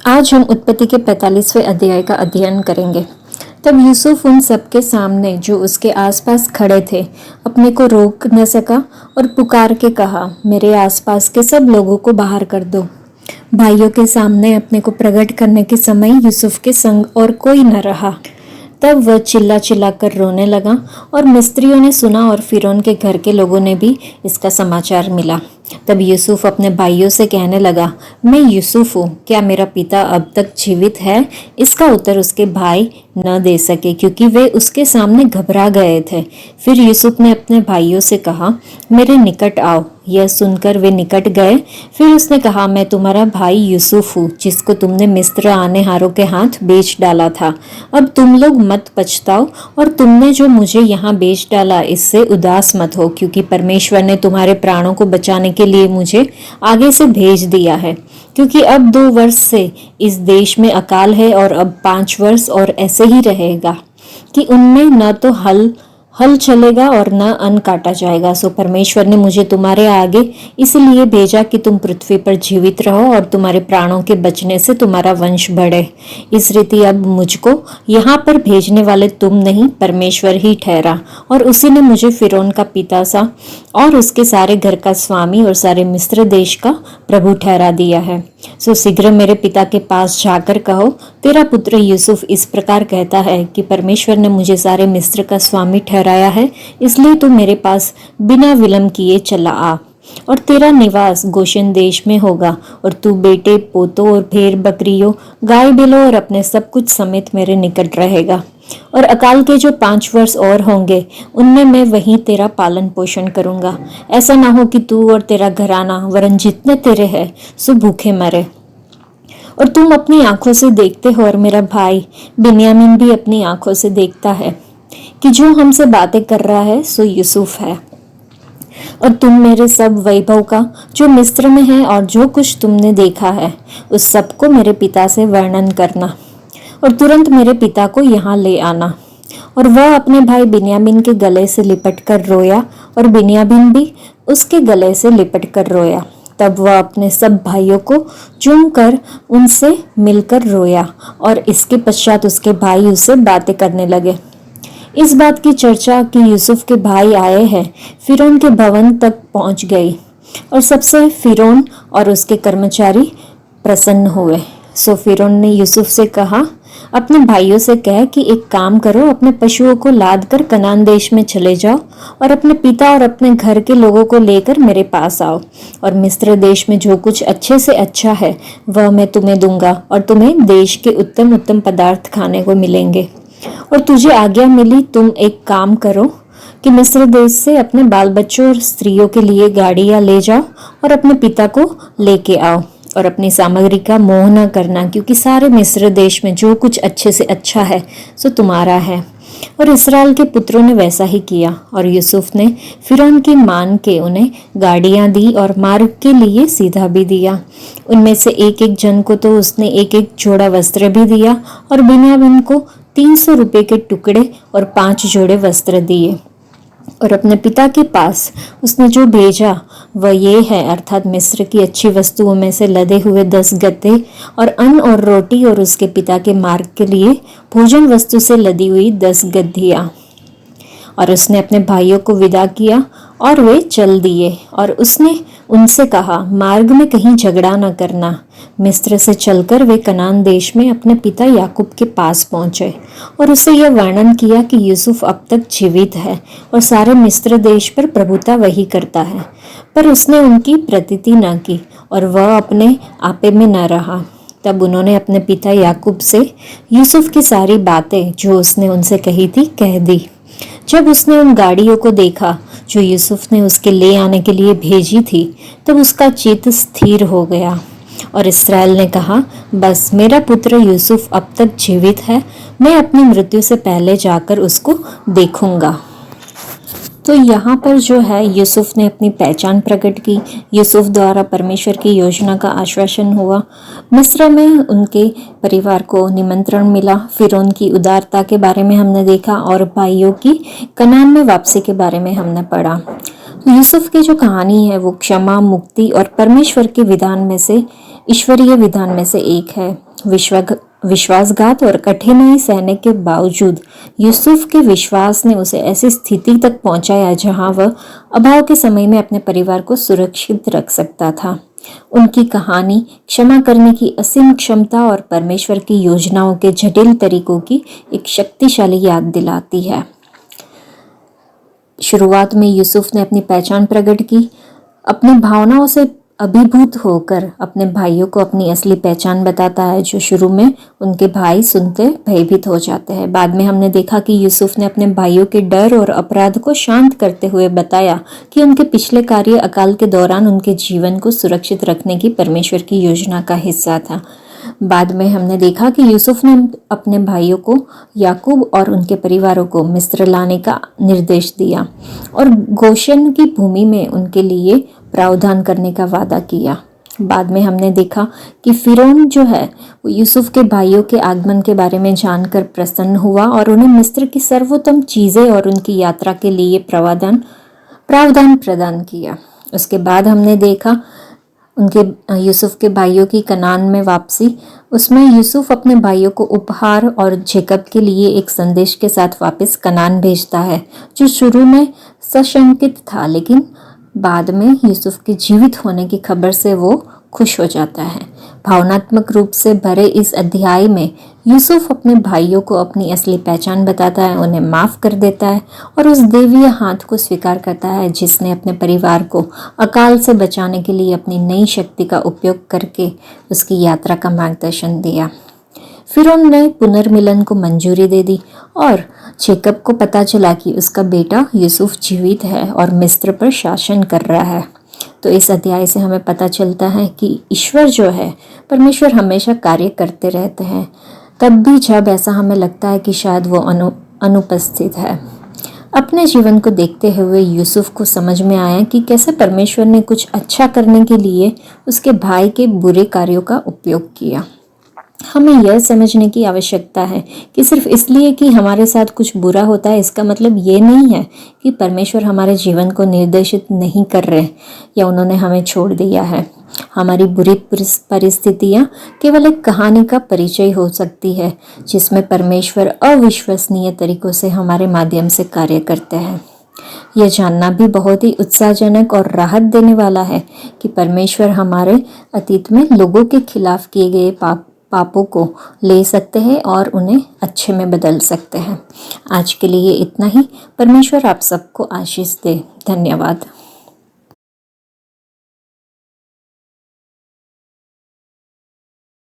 आज हम उत्पत्ति के 45वें अध्याय का अध्ययन करेंगे। तब यूसुफ उन सबके सामने जो उसके आसपास खड़े थे अपने को रोक न सका और पुकार के कहा, मेरे आसपास के सब लोगों को बाहर कर दो। भाइयों के सामने अपने को प्रकट करने के समय यूसुफ के संग और कोई न रहा। तब वह चिल्ला चिल्ला कर रोने लगा और मिस्त्रियों ने सुना और फिरौन के घर के लोगों ने भी इसका समाचार मिला। तब यूसुफ अपने भाइयों से कहने लगा, मैं यूसुफ हूँ, क्या मेरा पिता अब तक जीवित है? इसका उत्तर उसके भाई न दे सके क्योंकि वे उसके सामने घबरा गए थे। फिर यूसुफ ने अपने भाइयों से कहा, मेरे निकट आओ। यह सुनकर वे निकट गए। फिर उसने कहा, मैं तुम्हारा भाई यूसुफ हूँ जिसको तुमने मिस्र आने हारों के हाथ बेच डाला था। अब तुम लोग मत पछताओ और तुमने जो मुझे यहाँ बेच डाला इससे उदास मत हो, क्योंकि परमेश्वर ने तुम्हारे प्राणों को बचाने के लिए मुझे आगे से भेज दिया है। क्योंकि अब 2 वर्ष से इस देश में अकाल है और अब 5 वर्ष और ऐसे ही रहेगा कि उनमें न तो हल चलेगा और न अन्न काटा जाएगा। सो परमेश्वर ने मुझे तुम्हारे आगे इसलिए भेजा कि तुम पृथ्वी पर जीवित रहो और तुम्हारे प्राणों के बचने से तुम्हारा वंश बढ़े। इस रीति अब मुझको यहाँ पर भेजने वाले तुम नहीं, परमेश्वर ही ठहरा, और उसी ने मुझे फिरौन का पिता सा और उसके सारे घर का स्वामी और सारे मिस्र देश का प्रभु ठहरा दिया है। सो शीघ्र मेरे पिता के पास जाकर कहो, तेरा पुत्र यूसुफ इस प्रकार कहता है कि परमेश्वर ने मुझे सारे मिस्र का स्वामी ठहराया है, इसलिए तू मेरे पास बिना विलंब किए चला आ। और तेरा निवास गोशेन देश में होगा और तू बेटे पोतों और भेड़ बकरियों गाय बैलों और अपने सब कुछ समेत मेरे निकट रहेगा। और अकाल के जो 5 वर्ष और होंगे उनमें मैं वहीं तेरा पालन पोषण करूंगा। ऐसा ना हो कि तू और तेरा घराना वरन जितने तेरे हैं सो भूखे मरे। और तुम अपनी आंखों से देखते हो और मेरा भाई बिन्यामीन भी अपनी आंखों से देखता है कि जो हमसे बातें कर रहा है सो यूसुफ है। और तुम मेरे सब वैभव का जो मिस्र में है और जो कुछ तुमने देखा है उस सब को मेरे पिता से वर्णन करना और तुरंत मेरे पिता को यहाँ ले आना। और वह अपने भाई बिन्यामीन के गले से लिपट कर रोया और बिन्यामीन भी उसके गले से लिपट कर रोया। तब वह अपने सब भाइयों को चूम कर उनसे मिलकर रोया और इसके पश्चात उसके भाई उससे बातें करने लगे। इस बात की चर्चा कि यूसुफ के भाई आए हैं फिरौन के भवन तक पहुंच गई और सबसे फिरौन और उसके कर्मचारी प्रसन्न हुए। सो फिरौन ने यूसुफ से कहा, अपने भाइयों से कह कि एक काम करो, अपने पशुओं को लाद कर कनान देश में चले जाओ और अपने पिता और अपने घर के लोगों को लेकर मेरे पास आओ। और मिस्र देश में जो कुछ अच्छे से अच्छा है वह मैं तुम्हें दूंगा और तुम्हें देश के उत्तम उत्तम पदार्थ खाने को मिलेंगे। और तुझे आज्ञा मिली, तुम एक काम करो कि मिस्र देश से अपने बाल बच्चों और स्त्रियों के लिए गाड़ियां ले जाओ और अपने पिता को लेके आओ और अपनी सामग्री का मोह न करना, क्योंकि सारे मिस्र देश में जो कुछ अच्छे से अच्छा है सो तुम्हारा है। और इस्राएल के पुत्रों ने वैसा ही किया और यूसुफ ने फिरौन की मान के उन्हें गाड़ियां दी और मार्ग के लिए सीधा भी दिया। उनमें से एक एक जन को तो उसने एक एक जोड़ा वस्त्र भी दिया और बिन्यामीन को 300 रुपये के टुकड़े और 5 जोड़े वस्त्र दिए। और अपने पिता के पास उसने जो भेजा वह ये है, अर्थात मिस्र की अच्छी वस्तुओं में से लदे हुए 10 गत्ते और अन्न और रोटी और उसके पिता के मार्ग के लिए भोजन वस्तु से लदी हुई 10 गद्दियाँ। और उसने अपने भाइयों को विदा किया और वे चल दिए। और उसने उनसे कहा, मार्ग में कहीं झगड़ा न करना। मिस्र से चलकर वे कनान देश में अपने पिता याकूब के पास पहुंचे और उससे यह वर्णन किया कि यूसुफ अब तक जीवित है और सारे मिस्र देश पर प्रभुता वही करता है। पर उसने उनकी प्रतीति न की और वह अपने आपे में न रहा। तब उन्होंने अपने पिता याकूब से यूसुफ की सारी बातें जो उसने उनसे कही थी कह दी। जब उसने उन गाड़ियों को देखा जो यूसुफ ने उसके ले आने के लिए भेजी थी तब उसका चित्त स्थिर हो गया और इस्राएल ने कहा, बस मेरा पुत्र यूसुफ अब तक जीवित है, मैं अपनी मृत्यु से पहले जाकर उसको देखूंगा। तो यहाँ पर जो है यूसुफ ने अपनी पहचान प्रकट की। यूसुफ द्वारा परमेश्वर की योजना का आश्वासन हुआ। मिस्र में उनके परिवार को निमंत्रण मिला। फिरौन की उदारता के बारे में हमने देखा और भाइयों की कनान में वापसी के बारे में हमने पढ़ा। यूसुफ की जो कहानी है वो क्षमा, मुक्ति और परमेश्वर के विधान में से ईश्वरीय विधान में से एक है। विश्वासघात और कठिनाई सहने के बावजूद यूसुफ के विश्वास ने उसे ऐसी स्थिति तक पहुंचाया जहां वह अभाव के समय में अपने परिवार को सुरक्षित रख सकता था। उनकी कहानी क्षमा करने की असीम क्षमता और परमेश्वर की योजनाओं के जटिल तरीकों की एक शक्तिशाली याद दिलाती है। शुरुआत में यूसुफ ने अपनी पहचान प्रकट की, अपनी भावनाओं से अभिभूत होकर अपने भाइयों को अपनी असली पहचान बताता है, जो शुरू में उनके भाई सुनते भयभीत हो जाते हैं। बाद में हमने देखा कि यूसुफ ने अपने भाइयों के डर और अपराध को शांत करते हुए बताया कि उनके पिछले कार्य अकाल के दौरान उनके जीवन को सुरक्षित रखने की परमेश्वर की योजना का हिस्सा था। बाद में हमने देखा कि यूसुफ ने अपने भाइयों को, याकूब और उनके परिवारों को मिस्र लाने का निर्देश दिया और गोशेन की भूमि में उनके लिए प्रावधान करने का वादा किया। बाद में हमने देखा कि फिरौन जो है वो यूसुफ के भाइयों के आगमन के बारे में जानकर प्रसन्न हुआ और उन्हें मिस्र की सर्वोत्तम चीज़ें और उनकी यात्रा के लिए प्रावधान प्रदान किया। उसके बाद हमने देखा उनके यूसुफ के भाइयों की कनान में वापसी। उसमें यूसुफ अपने भाइयों को उपहार और जेकब के लिए एक संदेश के साथ वापस कनान भेजता है, जो शुरू में सशंकित था, लेकिन बाद में यूसुफ के जीवित होने की खबर से वो खुश हो जाता है। भावनात्मक रूप से भरे इस अध्याय में यूसुफ अपने भाइयों को अपनी असली पहचान बताता है, उन्हें माफ़ कर देता है और उस देवीय हाथ को स्वीकार करता है जिसने अपने परिवार को अकाल से बचाने के लिए अपनी नई शक्ति का उपयोग करके उसकी यात्रा का मार्गदर्शन दिया। फिरौन ने पुनर्मिलन को मंजूरी दे दी और जेकब को पता चला कि उसका बेटा यूसुफ जीवित है और मिस्र पर शासन कर रहा है। तो इस अध्याय से हमें पता चलता है कि ईश्वर जो है, परमेश्वर हमेशा कार्य करते रहते हैं, तब भी जब ऐसा हमें लगता है कि शायद वो अनुपस्थित है। अपने जीवन को देखते हुए यूसुफ को समझ में आया कि कैसे परमेश्वर ने कुछ अच्छा करने के लिए उसके भाई के बुरे कार्यों का उपयोग किया। हमें यह समझने की आवश्यकता है कि सिर्फ इसलिए कि हमारे साथ कुछ बुरा होता है, इसका मतलब ये नहीं है कि परमेश्वर हमारे जीवन को निर्देशित नहीं कर रहे या उन्होंने हमें छोड़ दिया है। हमारी बुरी परिस्थितियाँ केवल एक कहानी का परिचय हो सकती है जिसमें परमेश्वर अविश्वसनीय तरीकों से हमारे माध्यम से कार्य करते हैं। यह जानना भी बहुत ही उत्साहजनक और राहत देने वाला है कि परमेश्वर हमारे अतीत में लोगों के खिलाफ किए गए पापों को ले सकते हैं और उन्हें अच्छे में बदल सकते हैं। आज के लिए इतना ही। परमेश्वर आप सबको आशीष दे। धन्यवाद।